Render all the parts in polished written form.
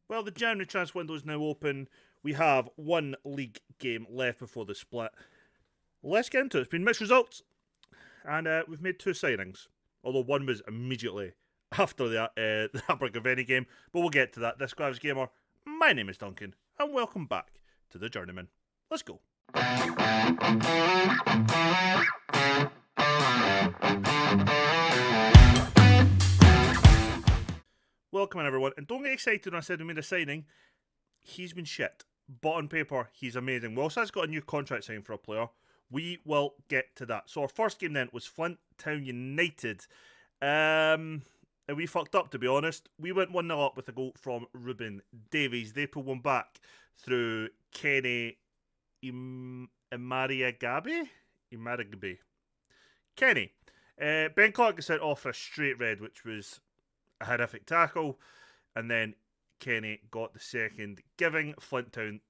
Well, the January transfer window is now open. We have one league game left before the split. Let's get into it. It's been mixed results, and we've made two signings. Although one was immediately after the Abergavenny game, but we'll get to that. This Graves Gamer, my name is Duncan, and welcome back to the Journeyman. Let's go. Welcome in, everyone, and don't get excited when I said we made a signing. He's been shit, but on paper, he's amazing. We also has got a new contract signed for a player. We will get to that. So our first game then was Flint Town United. And we fucked up, to be honest. We went 1-0 up with a goal from Ruben Davies. They pulled one back through Kenny Imariagabe. Kenny. Ben Clark got sent off for a straight red, which was a horrific tackle. And then Kenny got the second, giving Flint Town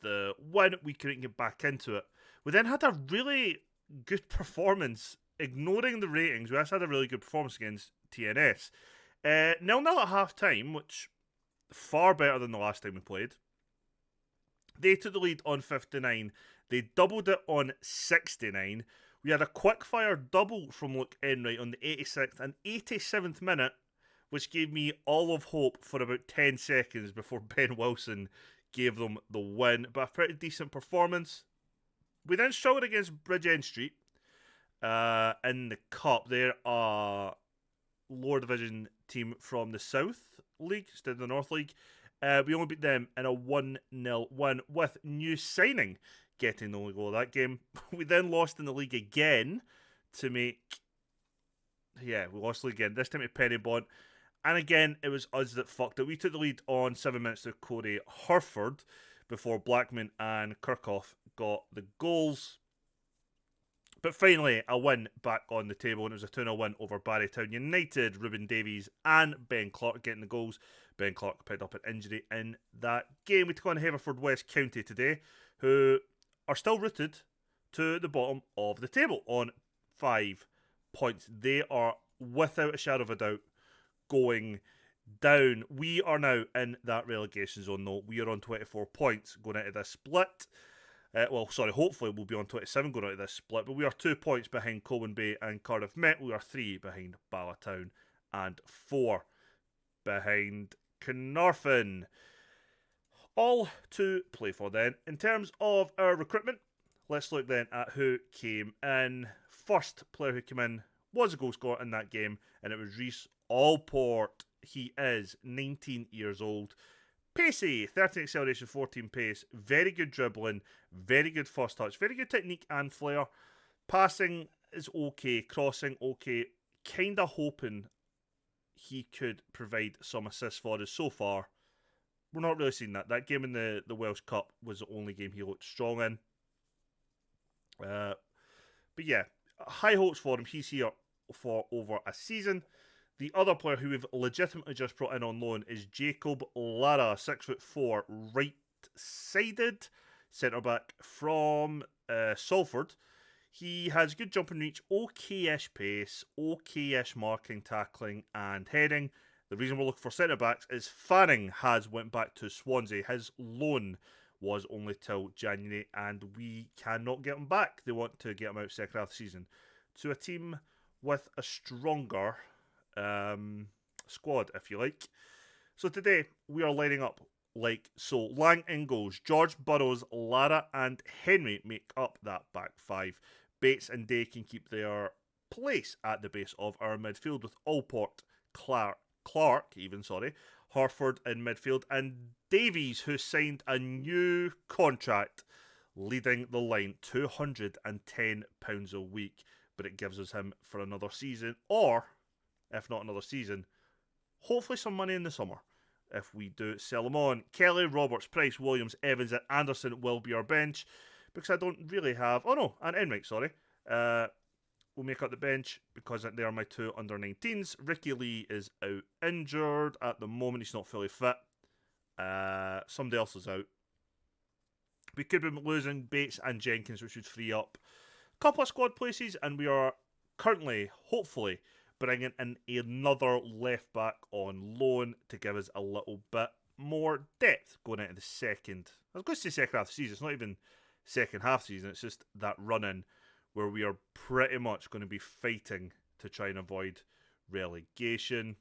the win. We couldn't get back into it. We then had a really good performance, ignoring the ratings. We also had a really good performance against TNS. 0-0 at half time, which far better than the last time we played. They took the lead on 59. They doubled it on 69. We had a quick-fire double from Luke Enright on the 86th and 87th minute, which gave me all of hope for about 10 seconds before Ben Wilson gave them the win. But a pretty decent performance. We then struggled against Bridgend Street in the Cup. They're a lower division team from the South League instead of the North League. We only beat them in a 1-0 win with new signing getting the only goal of that game. We then lost in the league again to make... Yeah, we lost the league again. This time to Penny Bond. And again, it was us that fucked it. We took the lead on 7 minutes to Corey Herford before Blackman and Kirchhoff got the goals. But finally, a win back on the table, and it was a 2-0 win over Barrytown United. Ruben Davies and Ben Clark getting the goals. Ben Clark picked up an injury in that game. We took on Haverfordwest County today, who are still rooted to the bottom of the table on 5 points. They are, without a shadow of a doubt, going down. We are now in that relegation zone, though. We are on 24 points going into this split. Hopefully we'll be on 27 going out of this split, but we are 2 points behind Colwyn Bay and Cardiff Met. We are 3 behind Ballatown and 4 behind Carnarvon. All to play for then. In terms of our recruitment, let's look then at who came in. First player who came in was a goal scorer in that game, and it was Reese Allport. He is 19 years old. Pacey, 13 acceleration, 14 pace, very good dribbling, very good first touch, very good technique and flair. Passing is okay, crossing okay. Kinda hoping he could provide some assists for us. So far, we're not really seeing that. That game in the Welsh Cup was the only game he looked strong in. But yeah, high hopes for him. He's here for over a season. The other player who we've legitimately just brought in on loan is Jacob Lara, 6'4", right-sided centre-back from Salford. He has good jumping reach, okay-ish pace, okay-ish marking, tackling and heading. The reason we're looking for centre-backs is Fanning has went back to Swansea. His loan was only till January and we cannot get him back. They want to get him out second half of the season to a team with a stronger squad, if you like. So today we are lining up like so. Lang in goals. George Burrows, Lara and Henry make up that back five. Bates and Day can keep their place at the base of our midfield with Allport, Clark, Harford in midfield, and Davies, who signed a new contract, leading the line, £210 a week, but it gives us him for another season, or if not another season, hopefully some money in the summer if we do sell him on. Kelly, Roberts, Price, Williams, Evans and Anderson will be our bench because I don't really have... Oh no, and Enright, sorry. We'll make up the bench because they are my two under-19s. Ricky Lee is out injured at the moment. He's not fully fit. Somebody else is out. We could be losing Bates and Jenkins, which would free up a couple of squad places, and we are currently, hopefully, bringing in another left back on loan to give us a little bit more depth going into the second. I was going to say second half of the season. It's not even second half season. It's just that run-in where we are pretty much going to be fighting to try and avoid relegation.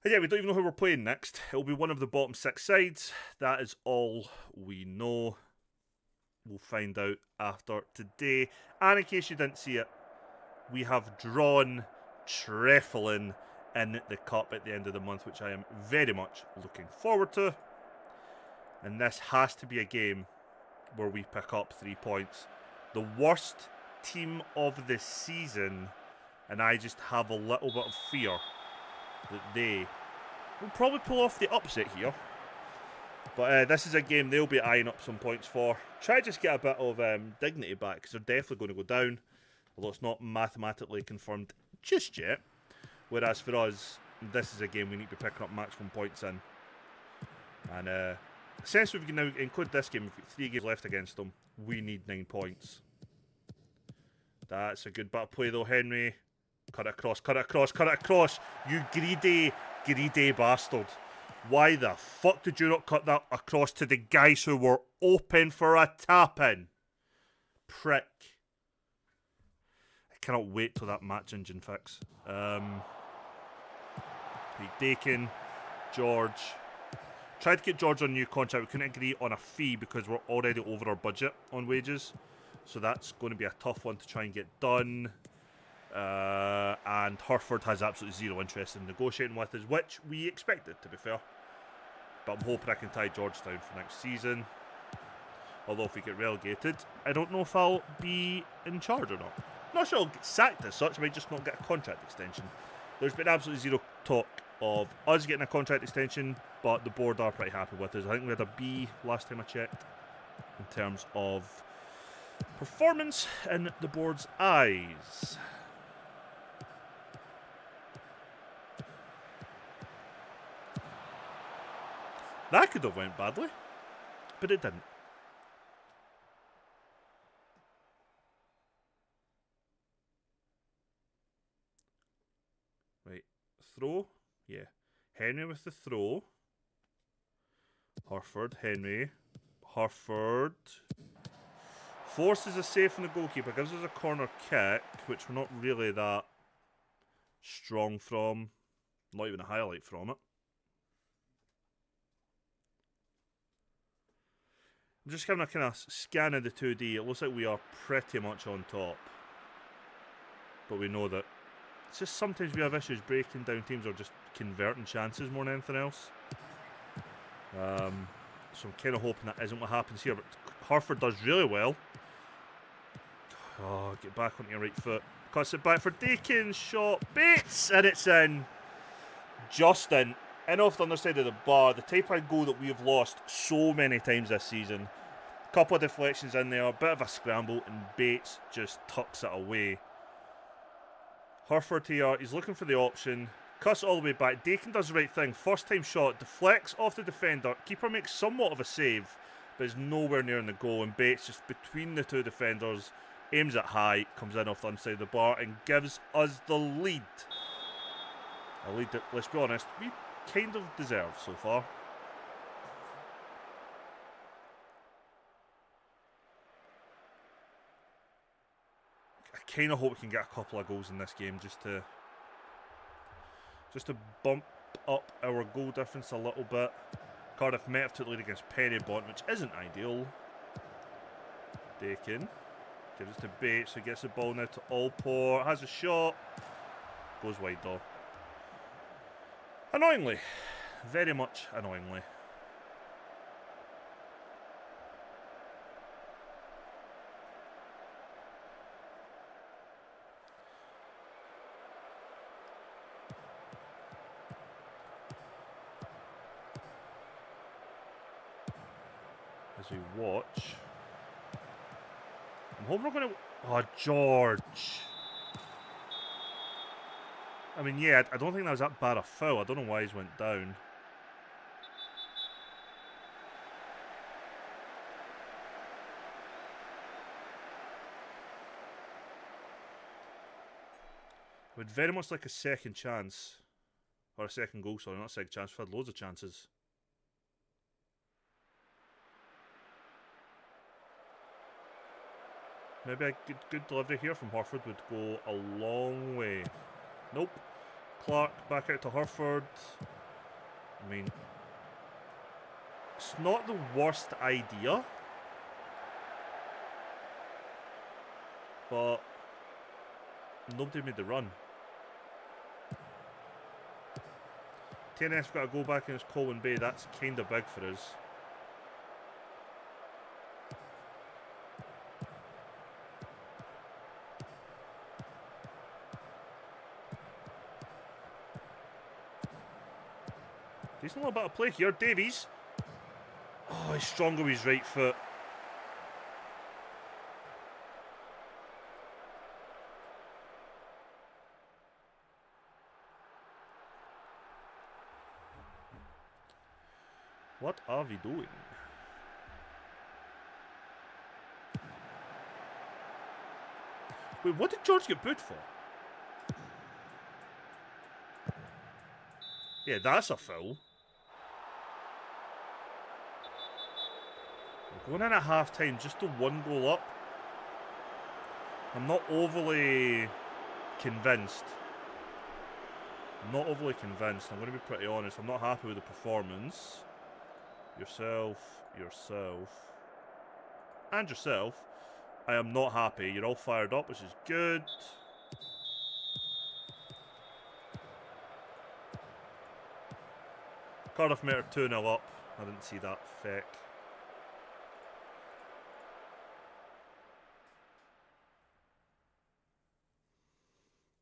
And yeah, we don't even know who we're playing next. It'll be one of the bottom 6 sides. That is all we know. We'll find out after today. And in case you didn't see it, we have drawn Treflin in the cup at the end of the month, which I am very much looking forward to. And this has to be a game where we pick up 3 points. The worst team of the season, and I just have a little bit of fear that they will probably pull off the upset here. But this is a game they'll be eyeing up some points for. Try to just get a bit of dignity back, because they're definitely going to go down, although it's not mathematically confirmed just yet. Whereas for us, this is a game we need to be picking up maximum points in. And since we can now include this game, we've got 3 games left against them, we need 9 points. That's a good bit of play though, Henry. Cut it across, cut it across, cut it across. You greedy, greedy bastard. Why the fuck did you not cut that across to the guys who were open for a tap-in? Prick. I cannot wait till that match engine fix. Dakin, George. Tried to get George on a new contract. We couldn't agree on a fee because we're already over our budget on wages. So that's going to be a tough one to try and get done. And Hereford has absolutely zero interest in negotiating with us, which we expected, to be fair. But I'm hoping I can tie George down for next season. Although if we get relegated, I don't know if I'll be in charge or not. Not sure I'll get sacked as such, I might just not get a contract extension. There's been absolutely zero talk of us getting a contract extension, but the board are pretty happy with us. I think we had a B last time I checked in terms of performance in the board's eyes. That could have went badly, but it didn't. Right, throw, yeah. Henry with the throw. Hereford, Henry. Hereford. Forces a save from the goalkeeper, gives us a corner kick, which we're not really that strong from. Not even a highlight from it. I'm just having a kind of scan of the 2D. It looks like we are pretty much on top. But we know that it's just sometimes we have issues breaking down teams or just converting chances more than anything else. So I'm kind of hoping that isn't what happens here. But Hereford does really well. Oh, get back on your right foot. Cuts it back for Dakin. Shot. Bates. And it's in. Justin. In off the underside of the bar. The type of goal that we have lost so many times this season. Couple of deflections in there. A bit of a scramble. And Bates just tucks it away. Hereford here. He's looking for the option. Cuts it all the way back. Dakin does the right thing. First time shot. Deflects off the defender. Keeper makes somewhat of a save. But is nowhere near in the goal. And Bates just between the two defenders. Aims it high. Comes in off the inside of the bar. And gives us the lead. A lead that, let's be honest, we kind of deserve so far. I kind of hope we can get a couple of goals in this game just to bump up our goal difference a little bit. Cardiff may have took the lead against Perrybont, which isn't ideal. Dakin gives it to Bates, who gets the ball now to Allport. Has a shot. Goes wide though. Annoyingly. Very much annoyingly. As we watch. I'm hoping we're going to... Oh, George. I mean, yeah, I don't think that was that bad a foul. I don't know why he's went down. I would very much like a second chance. Or a second goal, sorry, not a second chance. We've had loads of chances. Maybe a good delivery here from Harford would go a long way. Nope. Clark back out to Harford. I mean, it's not the worst idea. But nobody made the run. TNS got to go back against Colwyn Bay. That's kind of big for us. Decent little bit of play here. Davies. Oh, he's stronger with his right foot. What are we doing? Wait, what did George get booed for? Yeah, that's a foul. We're going in at half-time just to 1 goal up. I'm not overly convinced. I'm going to be pretty honest. I'm not happy with the performance. Yourself, and yourself. I am not happy. You're all fired up, which is good. Cardiff Met are 2-0 up. I didn't see that feck.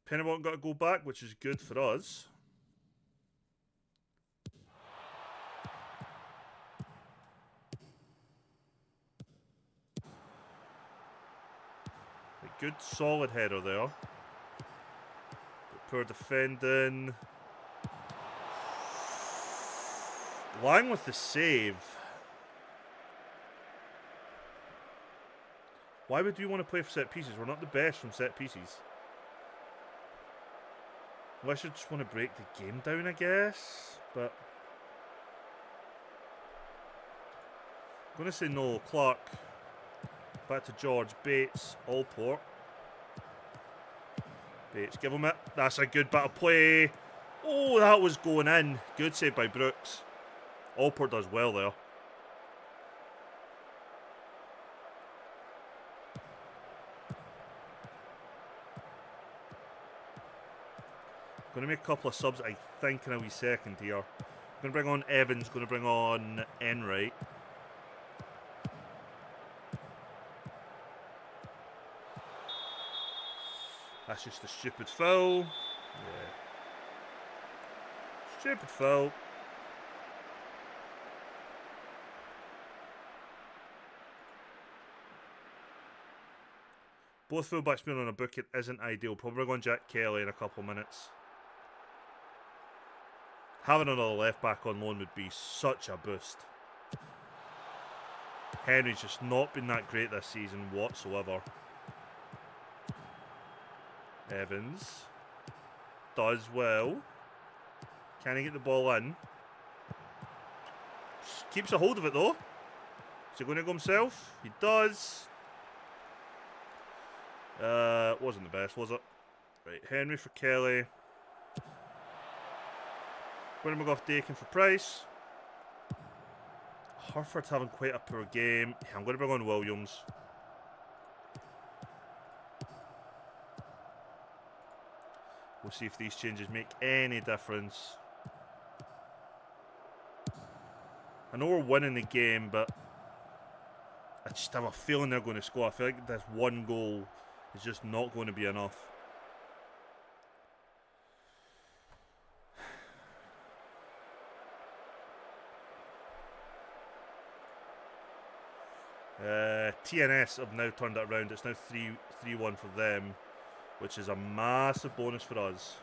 Pennywort got to go back, which is good for us. A good solid header there. But poor defending. Lang with the save. Why would we want to play for set pieces? We're not the best from set pieces. Unless you just want to break the game down, I guess. But I'm going to say no. Clark. Back to George. Bates. Allport. Bates. Give him it. That's a good bit of play. Oh, that was going in. Good save by Brooks. Allport does well there. Going to make a couple of subs, I think, in a wee second here. Going to bring on Evans, going to bring on Enright. That's just a stupid foul. Yeah. Stupid foul. Both fullbacks being on a bucket isn't ideal. Probably going Jack Kelly in a couple of minutes. Having another left back on loan would be such a boost. Henry's just not been that great this season whatsoever. Evans does well. Can he get the ball in? Keeps a hold of it though. Is he going to go himself? He does. Wasn't the best, was it? Right, Henry for Kelly. Going to McGough Dakin for Price. Harford's having quite a poor game. Yeah, I'm going to bring on Williams. We'll see if these changes make any difference. I know we're winning the game, but I just have a feeling they're going to score. I feel like this 1 goal is just not going to be enough. TNS have now turned it around. It's now 3-1 for them, which is a massive bonus for us.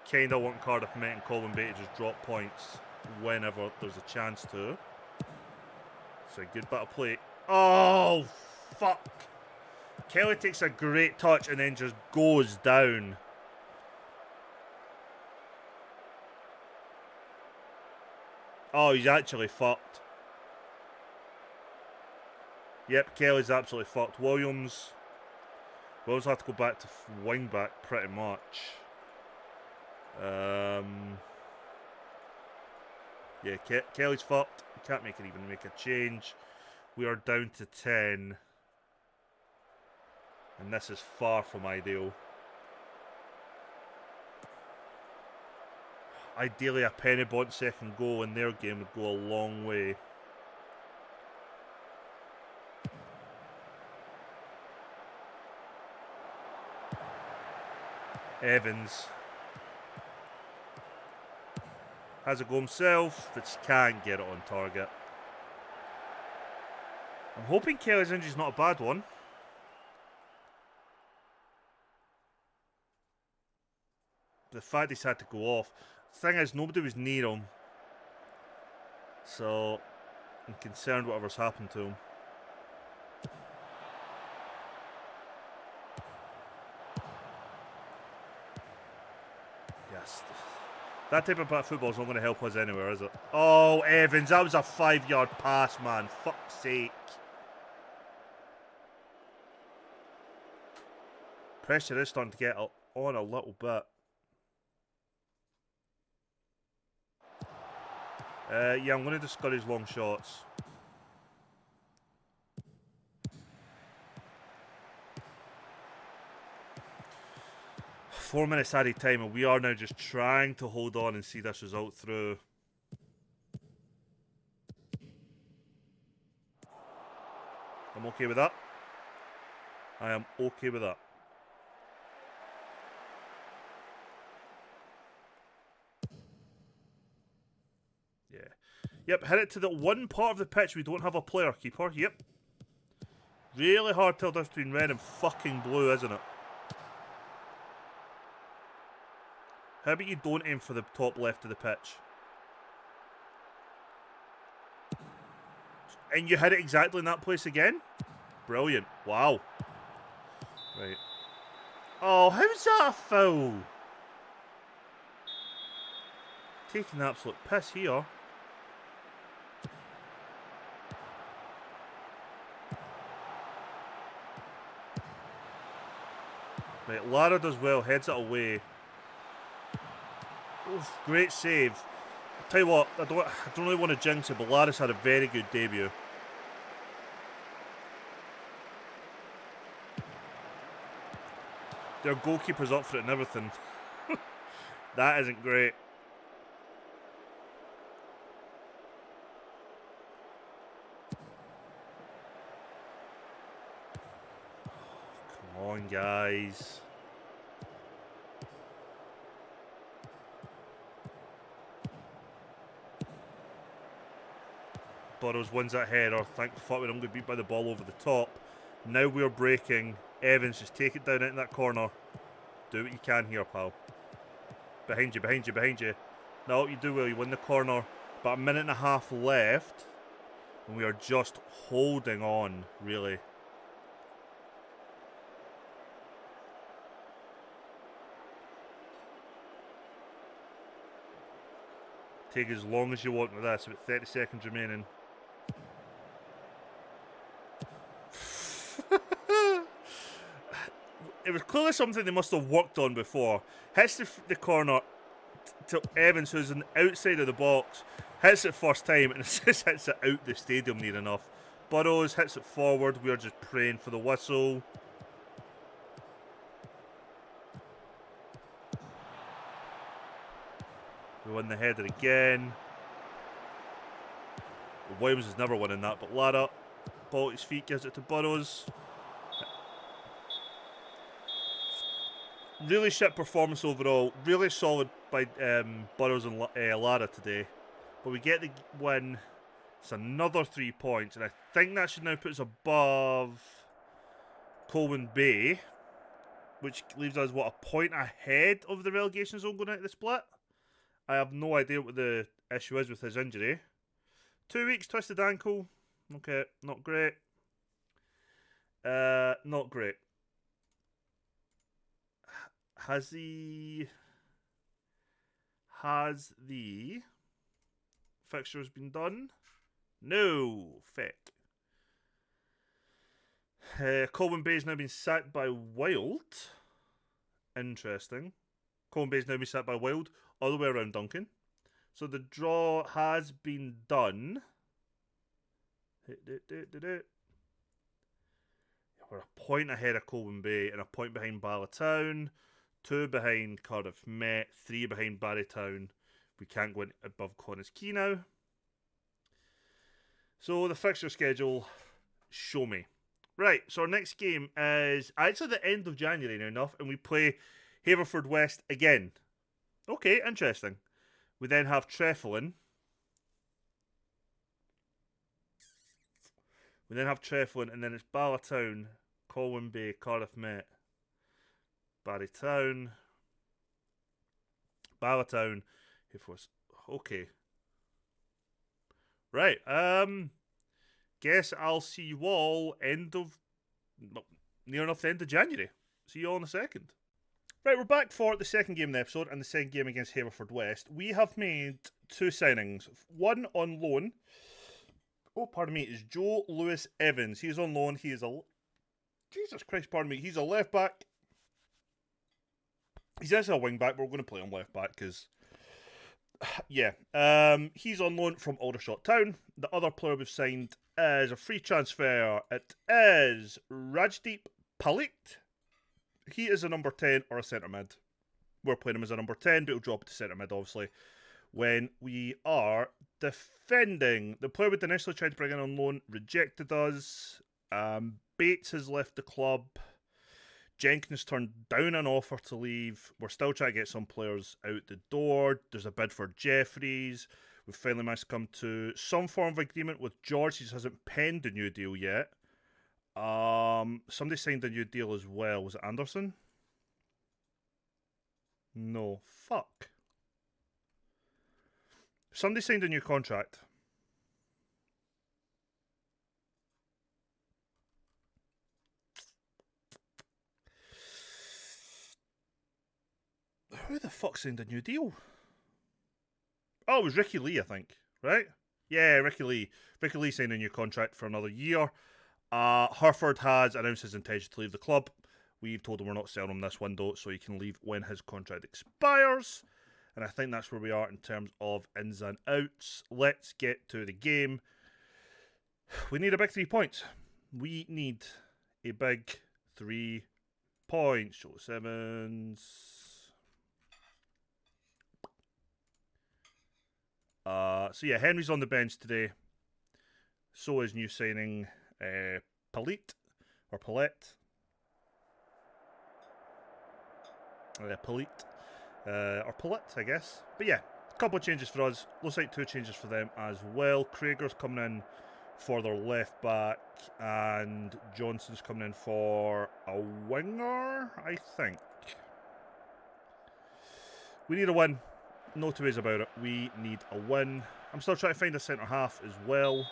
Kind of want Cardiff Met and Colwyn Bay to just drop points whenever there's a chance to. So a good bit of play. Oh, fuck. Kelly takes a great touch and then just goes down. Oh, he's actually fucked. Yep, Kelly's absolutely fucked. Williams will have to go back to wing back pretty much. Yeah, Kelly's fucked. We can't even make a change. We are down to 10. And this is far from ideal. Ideally, a penny bought second goal in their game would go a long way. Evans has a go himself, but just can't get it on target. I'm hoping Kelly's injury's not a bad one. The fact he's had to go off. The thing is, nobody was near him. So, I'm concerned whatever's happened to him. Yes. That type of football's not going to help us anywhere, is it? Oh, Evans, that was a 5-yard pass, man. Fuck's sake. Pressure is starting to get on a little bit. Yeah, I'm going to discourage long shots. Four minutes added time, and we are now just trying to hold on and see this result through. I'm okay with that. I am okay with that. Yeah. Yep, hit it to the one part of the pitch we don't have a player keeper. Yep. Really hard till difference between red and fucking blue, isn't it? How about you don't aim for the top left of the pitch? And you hit it exactly in that place again? Brilliant. Wow. Right. Oh, how's that a foul? Taking the absolute piss here. Right, Lara does well, heads it away. Oof, great save. I'll tell you what, I don't really want to jinx it, but Lara's had a very good debut. Their goalkeeper's up for it and everything. That isn't great. Come on, guys. Burrows wins that header. Thank fuck when I'm going to beat by the ball over the top. Now we're breaking. Evans, just take it down into that corner. Do what you can here, pal. Behind you, behind you, behind you. No, you do well. You win the corner. About a minute and a half left. And we are just holding on, really. Take as long as you want with this. About 30 seconds remaining. It was clearly something they must have worked on before. Hits the corner to Evans, who's on the outside of the box. Hits it first time and it just hits it out the stadium near enough. Burrows hits it forward. We are just praying for the whistle. We win the header again. Williams is never winning that, but Lara, ball at his feet, gives it to Burrows. Really shit performance overall. Really solid by Burrows and Lara today. But we get the win. It's another 3 points. And I think that should now put us above Colwyn Bay. Which leaves us, what, a point ahead of the relegation zone going out of the split? I have no idea what the issue is with his injury. 2 weeks, twisted ankle. Okay, not great. Not great. Has the fixture has been done. No, feck. Colwyn Bay's now been sacked by Wild. Interesting. Colwyn Bay's now been sacked by Wild. All the way around Duncan. So the draw has been done. We're a point ahead of Colwyn Bay and a point behind Ballatown. 2 behind Cardiff Met. 3 behind Barrytown. We can't go above Connors Quay now. So the fixture schedule, show me. Right, so our next game is actually the end of January now enough, and we play Haverfordwest again. Okay, interesting. We then have Treflin. We then have Treflin, and then it's Ballatown, Colwyn Bay, Cardiff Met, Barrytown, Ballatown, okay. Right, guess I'll see you all near enough the end of January. See you all in a second. Right, we're back for the second game of the episode and the second game against Haverfordwest. We have made 2 signings. One on loan. Oh, pardon me, is Joe Lewis Evans. He is on loan. He is a... Jesus Christ, pardon me. He's a left back. He's actually a wing back, but we're going to play on left back because... Yeah. He's on loan from Aldershot Town. The other player we've signed is a free transfer. It is Rajdeep Palit. He is a number 10 or a centre mid. We're playing him as a number 10, but he'll drop to centre mid, obviously, when we are defending. The player we'd initially tried to bring in on loan rejected us. Bates has left the club. Jenkins turned down an offer to leave. We're still trying to get some players out the door. There's a bid for Jeffries. We've finally managed to come to some form of agreement with George. He just hasn't penned a new deal yet. Somebody signed a new deal as well. Was it Anderson? No. Fuck. Somebody signed a new contract. Who the fuck signed a new deal? Oh, it was Ricky Lee, I think. Right? Yeah, Ricky Lee. Ricky Lee signed a new contract for another year. Hereford has announced his intention to leave the club. We've told him we're not selling him this window, so he can leave when his contract expires. And I think that's where we are in terms of ins and outs. Let's get to the game. We need a big 3 points. We need a big 3 points. Show sevens. So yeah, Henry's on the bench today. So is new signing Palit or Palet. Palit or Palit, I guess. But yeah, a couple of changes for us. Looks like 2 changes for them as well. Krager's coming in for their left back, and Johnson's coming in for a winger, I think. We need a win. No two ways about it. We need a win. I'm still trying to find a centre half as well,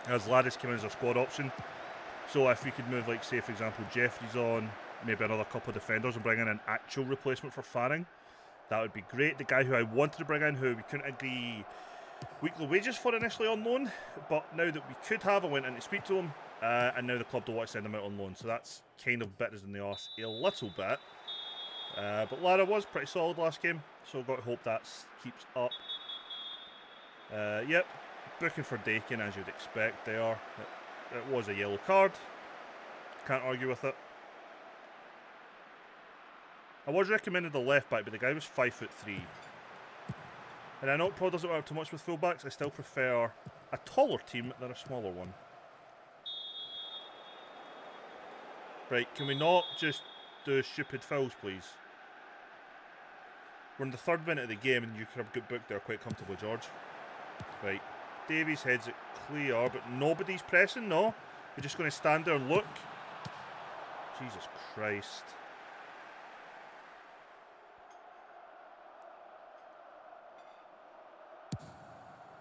as Ladis came in as a squad option. So if we could move, like, say, for example, Jeffries on, maybe another couple of defenders and bring in an actual replacement for Fanning, that would be great. The guy who I wanted to bring in, who we couldn't agree weekly wages for initially on loan, but now that we could have, I went in to speak to him, and now the club don't want to send him out on loan. So that's kind of bit us in the arse a little bit. But Lara was pretty solid last game, so I've got to hope that keeps up. Yep, booking for Dakin, as you'd expect there. It was a yellow card. Can't argue with it. I was recommended the left back, but the guy was 5'3". And I know it probably doesn't work too much with fullbacks. I still prefer a taller team than a smaller one. Right, can we not just do stupid fouls, please? We're in the 3rd minute of the game, and you could have got booked there quite comfortably, George. Right, Davies heads it clear, but nobody's pressing, no? We're just going to stand there and look. Jesus Christ.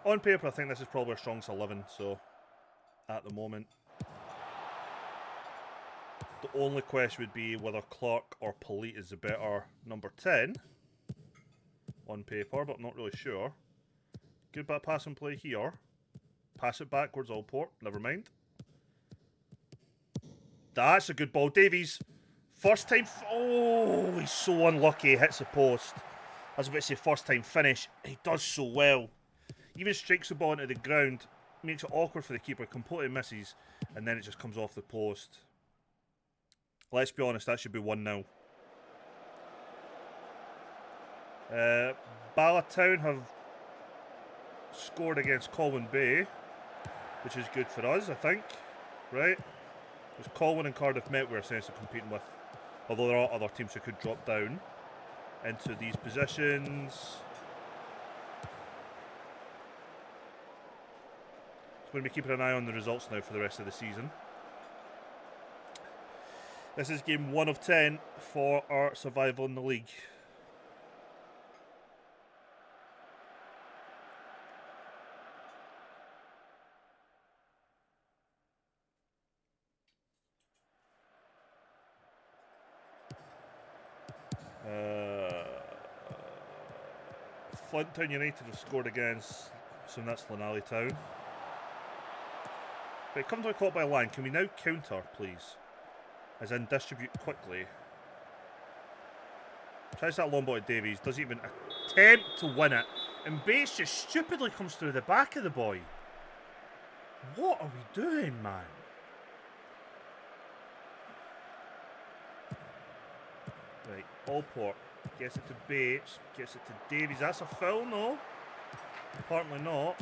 On paper, I think this is probably our strongest 11, so at the moment. The only question would be whether Clark or Palit is the better number 10 on paper, but I'm not really sure. Good bit of passing play here. Pass it backwards, Allport. Never mind. That's a good ball. Davies. First time. Oh, he's so unlucky. He hits the post. I was about to say first time finish. He does so well. Even strikes the ball into the ground. Makes it awkward for the keeper. Completely misses. And then it just comes off the post. Let's be honest, that should be 1-0. Ballatown have scored against Colwyn Bay, which is good for us, I think. Right? Because Colwyn and Cardiff Met we're essentially competing with. Although there are other teams who could drop down into these positions. So we're going to be keeping an eye on the results now for the rest of the season. This is game 1 of 10 for our survival in the league. Flint Town United have scored against, so that's Lanali Town. Right, come to a caught by line. Can we now counter, please? As in distribute quickly. Tries that long ball at Davies. Doesn't even attempt to win it. And Bates just stupidly comes through the back of the boy. What are we doing, man? Right, Allport gets it to Bates. Gets it to Davies. That's a foul, no? Apparently not.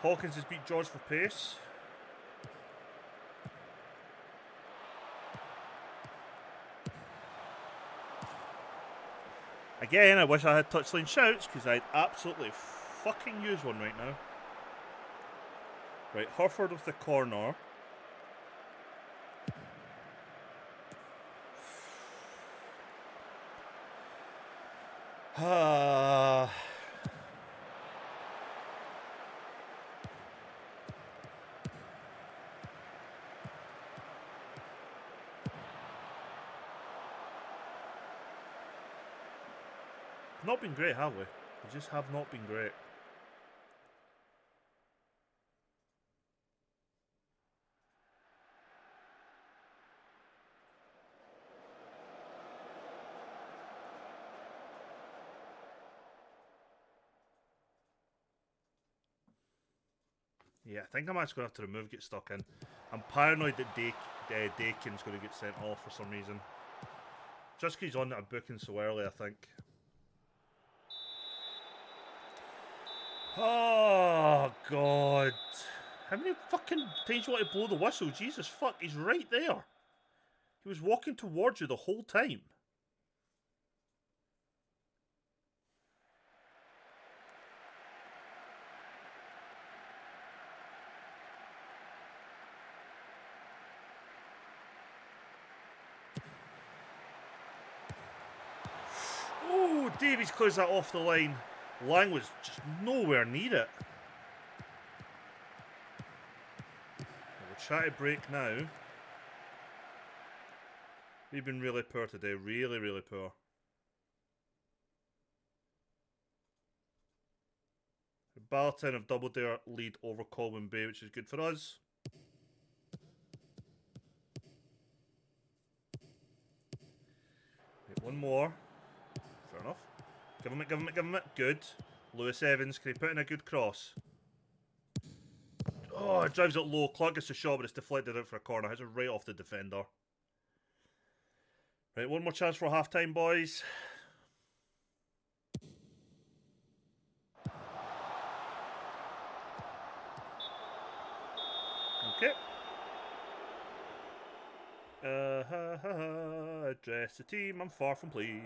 Hawkins has beat George for pace. Again, I wish I had touchline shouts because I'd absolutely fucking use one right now. Right, Herford with the corner. Not been great, have we? We just have not been great. Yeah, I think I'm actually going to have to remove Get Stuck In. I'm paranoid that Dakin's going to get sent off for some reason. Just because he's on that booking so early, I think. Oh, God. How many fucking times do you want to blow the whistle? Jesus fuck, he's right there. He was walking towards you the whole time. Oh, Davies clears that off the line. Lang was just nowhere near it. We'll try to break now. We've been really poor today. Really, really poor. Ballatown have doubled their lead over Colwyn Bay, which is good for us. Right, one more. Fair enough. Give him it, give him it, give him it. Good. Lewis Evans, can he put in a good cross? Oh, it drives it low. Clark gets a shot, but it's deflected out for a corner. Hits it right off the defender. Right, one more chance for half-time, boys. Okay. Address the team. I'm far from pleased.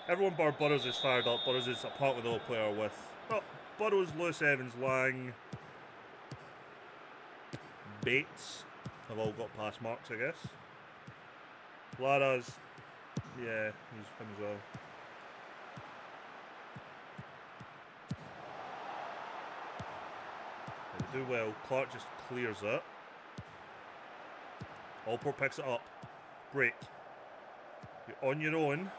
Everyone bar Burrows is fired up. Burrows is apparently the only player with. Oh, Burrows, Lewis Evans, Lang, Bates have all got pass marks, I guess. Lara's, yeah, he's him as well. They do well. Clark just clears it. Allport picks it up. Break. You're on your own.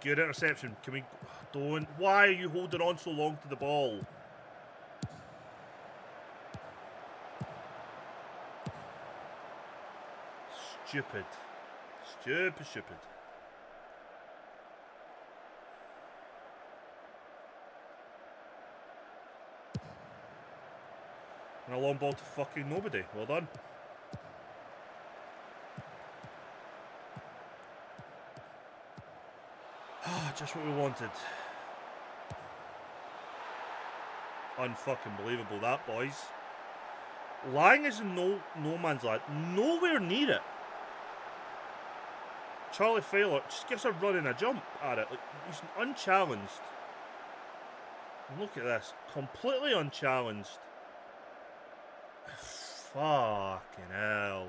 Good interception. Can we... Don't... Why are you holding on so long to the ball? Stupid. Stupid. And a long ball to fucking nobody. Well done. Just what we wanted. Unfucking believable that, boys. Lang is in no man's land. Nowhere near it. Charlie Fowler just gets a run and a jump at it. Like, he's unchallenged. And look at this. Completely unchallenged. Fucking hell.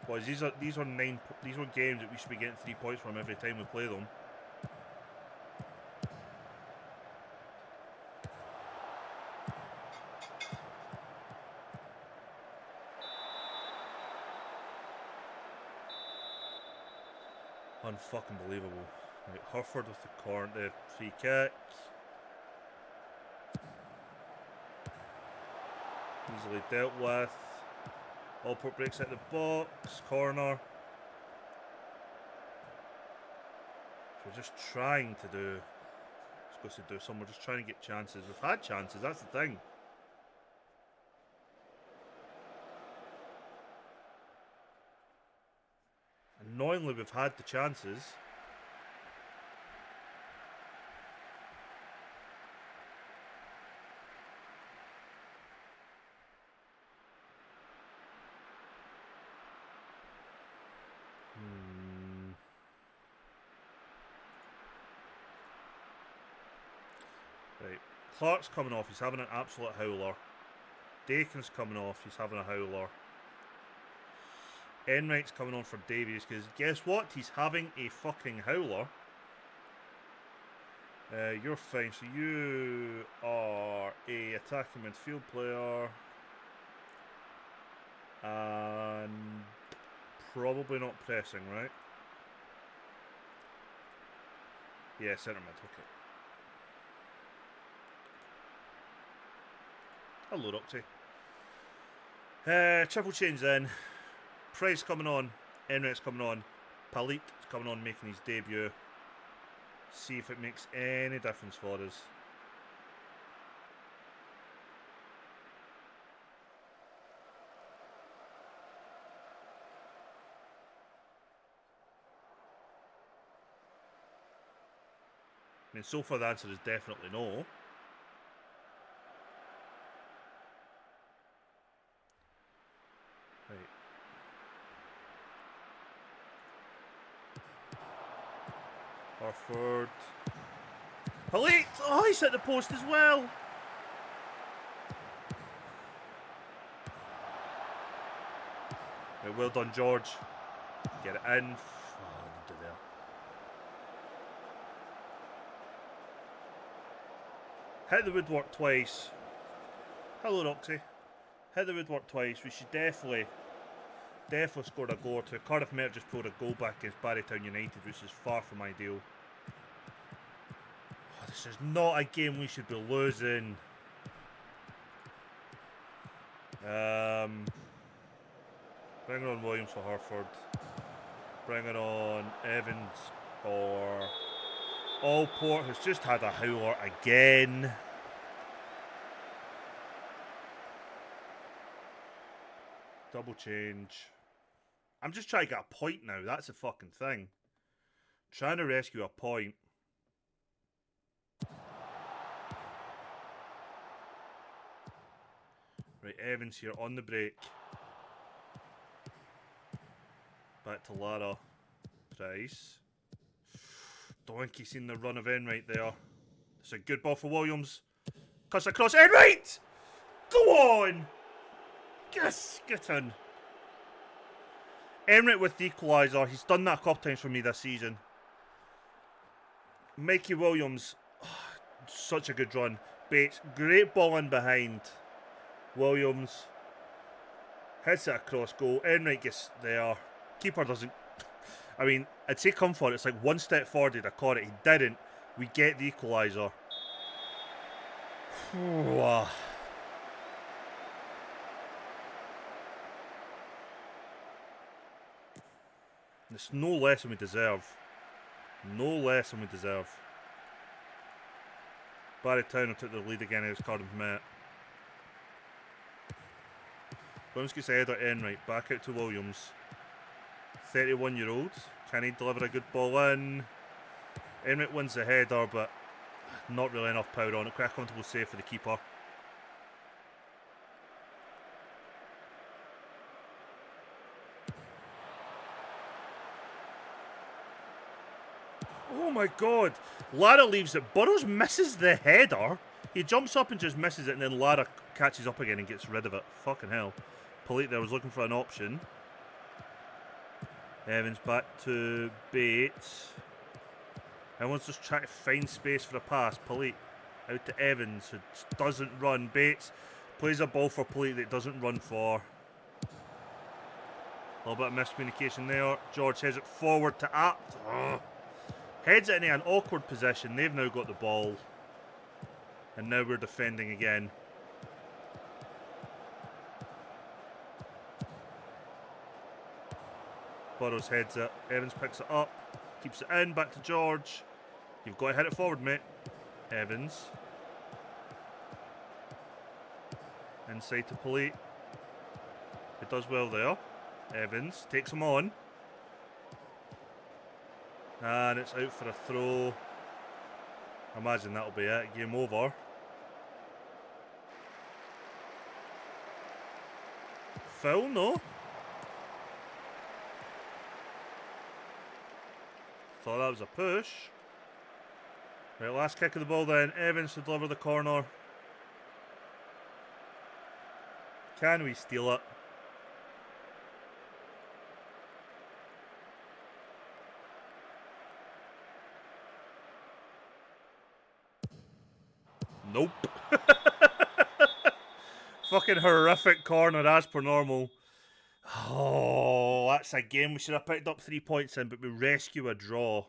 Boys, these are games that we should be getting 3 points from every time we play them. Unfucking believable. Right, Hereford with the free kick. Easily dealt with. Allport breaks out the box. Corner. So we're just trying to do... We're supposed to do some. We're just trying to get chances. We've had chances, that's the thing. Annoyingly, we've had the chances. Right. Clark's coming off. He's having an absolute howler. Dakin's coming off. He's having a howler. Enright's coming on for Davies because guess what? He's having a fucking howler. You're fine. So you are a attacking midfield player. And probably not pressing, right? Yeah, centre mid. Okay. Hello, Roxy. Triple change then. Price coming on. Enright's coming on. Palik is coming on, making his debut. See if it makes any difference for us. I mean, so far the answer is definitely no. Right. Harford. Elite! Oh, he's hit the post as well. Right, well done, George. Get it in. Oh, into there. Hit the woodwork twice. Hello, Roxy. Hit the woodwork twice. We should definitely scored a goal or two. Cardiff Met just pulled a goal back against Barrytown United, which is far from ideal. Oh, this is not a game we should be losing. Bring on Williams for Harford. Bring it on Evans or Allport, who's just had a howler again. Double change. I'm just trying to get a point now. That's the fucking thing. Trying to rescue a point. Right, Evans here on the break. Back to Lara. Price. Don't think he's seen the run of Enright there. It's a good ball for Williams. Cuts across Enright! Go on! Yes, get in. Enright with the equaliser. He's done that a couple times for me this season. Mikey Williams, such a good run. Bates, great ball in behind. Williams hits it across goal. Enright gets there. Keeper doesn't. I mean, I'd say come for it. It's like one step forward, he'd have caught it. He didn't. We get the equaliser. It's no less than we deserve. No less than we deserve. Barry Towner took the lead again against Cardiff Met. Williams gets ahead at Enright. Back out to Williams. 31-year-old. Can he deliver a good ball in? Enright wins the header, but not really enough power on it. Quite a comfortable save for the keeper. Oh my god. Lara leaves it. Burrows misses the header. He jumps up and just misses it, and then Lara catches up again and gets rid of it. Fucking hell. Polite there was looking for an option. Evans back to Bates. Everyone's just trying to find space for a pass. Polite out to Evans, who doesn't run. Bates plays a ball for Polite that doesn't run for. A little bit of miscommunication there. George heads it forward to Apt. Heads it into an awkward position. They've now got the ball. And now we're defending again. Burrows heads it. Evans picks it up. Keeps it in. Back to George. You've got to hit it forward, mate. Evans. Inside to Polite. It does well there. Evans takes him on. And it's out for a throw. I imagine that'll be it. Game over. Foul? No. Thought that was a push. Right, last kick of the ball then. Evans to deliver the corner. Can we steal it? Nope. Fucking horrific corner as per normal. Oh, that's a game we should have picked up 3 points in, but we rescue a draw.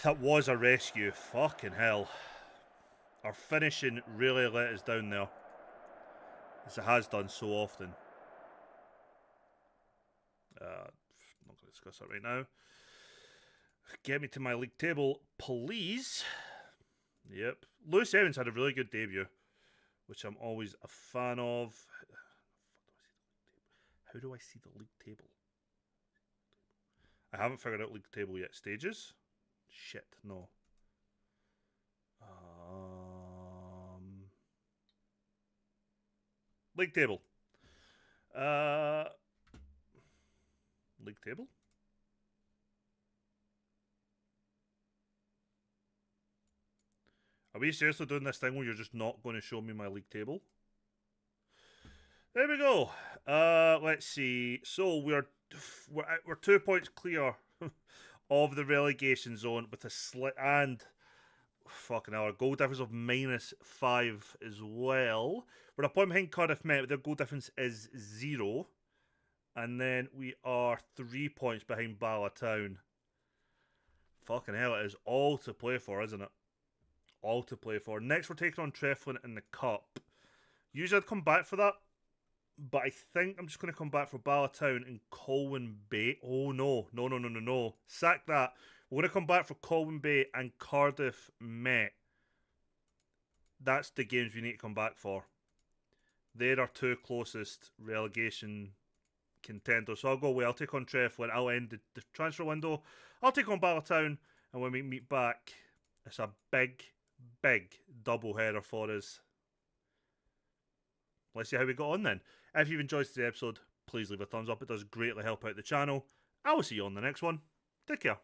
That was a rescue. Fucking hell. Our finishing really let us down there, as it has done so often. Not going to discuss that right now. Get me to my league table, please. Yep. Lewis Evans had a really good debut, which I'm always a fan of. How do I see the league table? I haven't figured out league table yet. Stages? Shit, no. League table. League table? Are we seriously doing this thing where you're just not going to show me my league table? There we go. Let's see. So we're 2 points clear of the relegation zone with a slit and fucking hell, a goal difference of -5 as well. We're a point behind Cardiff Met, but their goal difference is 0. And then we are 3 points behind Bala Town. Fucking hell, it is all to play for, isn't it? All to play for. Next, we're taking on Treflin in the Cup. Usually I'd come back for that, but I think I'm just going to come back for Bala Town and Colwyn Bay. Oh, no. Sack that. We're going to come back for Colwyn Bay and Cardiff Met. That's the games we need to come back for. They're our 2 closest relegation contenders. So I'll go away. I'll take on Treflin. I'll end the transfer window. I'll take on Bala Town. And when we meet back, it's a big double header for us. Let's see how we got on then. If you've enjoyed today's episode, please leave a thumbs up. It does greatly help out the channel. I will see you on the next one. Take care.